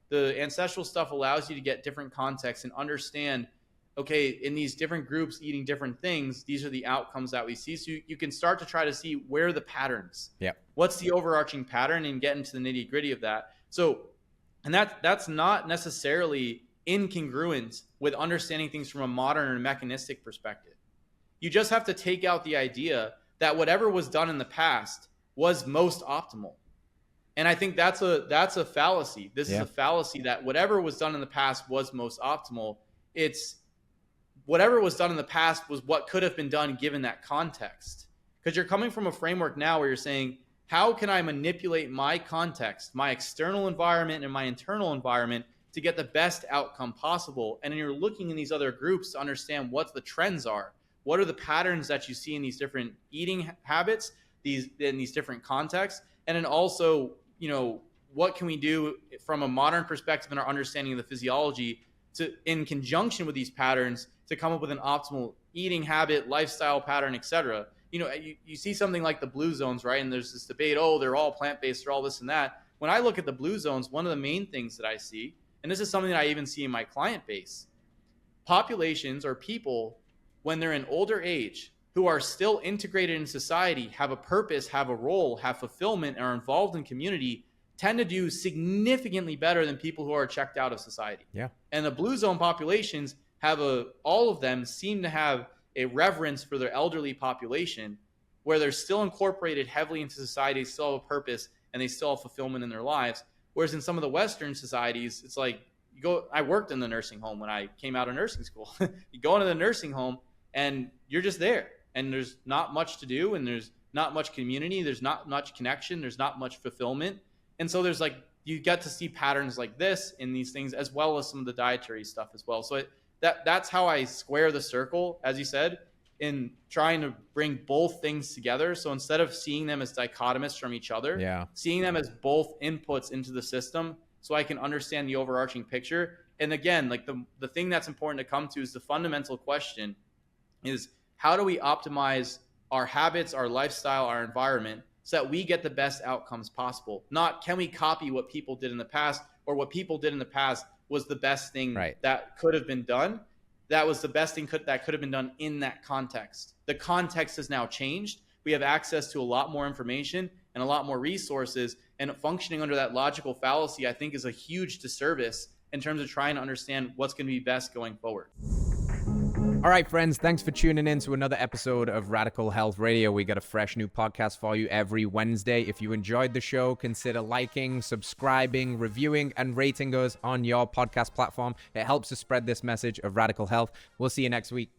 the ancestral stuff allows you to get different contexts and understand, okay, in these different groups eating different things, these are the outcomes that we see. So you can start to try to see where are the patterns. Yeah. What's the overarching pattern, and get into the nitty gritty of that. So, and that's not necessarily incongruent with understanding things from a modern or mechanistic perspective. You just have to take out the idea that whatever was done in the past was most optimal. And I think that's a fallacy. This is a fallacy that whatever was done in the past was most optimal. It's whatever was done in the past was what could have been done given that context. Because you're coming from a framework now where you're saying, how can I manipulate my context, my external environment and my internal environment to get the best outcome possible? And then you're looking in these other groups to understand what the trends are. What are the patterns that you see in these different eating habits, in these different contexts? And then also, what can we do from a modern perspective in our understanding of the physiology to, in conjunction with these patterns, to come up with an optimal eating habit, lifestyle pattern, etc. You see something like the blue zones, right? And there's this debate, they're all plant-based, they're all this and that. When I look at the blue zones, one of the main things that I see, and this is something that I even see in my client base, populations or people, when they're in older age, who are still integrated in society, have a purpose, have a role, have fulfillment, and are involved in community, tend to do significantly better than people who are checked out of society. Yeah. And the blue zone populations all of them seem to have a reverence for their elderly population, where they're still incorporated heavily into society, still have a purpose, and they still have fulfillment in their lives. Whereas in some of the Western societies, it's like, I worked in the nursing home when I came out of nursing school. You go into the nursing home and you're just there, and there's not much to do, and there's not much community, there's not much connection, there's not much fulfillment. And so there's you get to see patterns like this in these things, as well as some of the dietary stuff as well. So that's how I square the circle, as you said, in trying to bring both things together. So instead of seeing them as dichotomous from each other, seeing them as both inputs into the system, so I can understand the overarching picture. And again, the thing that's important to come to is the fundamental question is, how do we optimize our habits, our lifestyle, our environment, so that we get the best outcomes possible? Not, can we copy what people did in the past, or what people did in the past was the best thing that could have been done. That was the best thing that could have been done in that context. The context has now changed. We have access to a lot more information and a lot more resources, and functioning under that logical fallacy, I think, is a huge disservice in terms of trying to understand what's going to be best going forward. All right, friends, thanks for tuning in to another episode of Radical Health Radio. We got a fresh new podcast for you every Wednesday. If you enjoyed the show, consider liking, subscribing, reviewing, and rating us on your podcast platform. It helps to spread this message of radical health. We'll see you next week.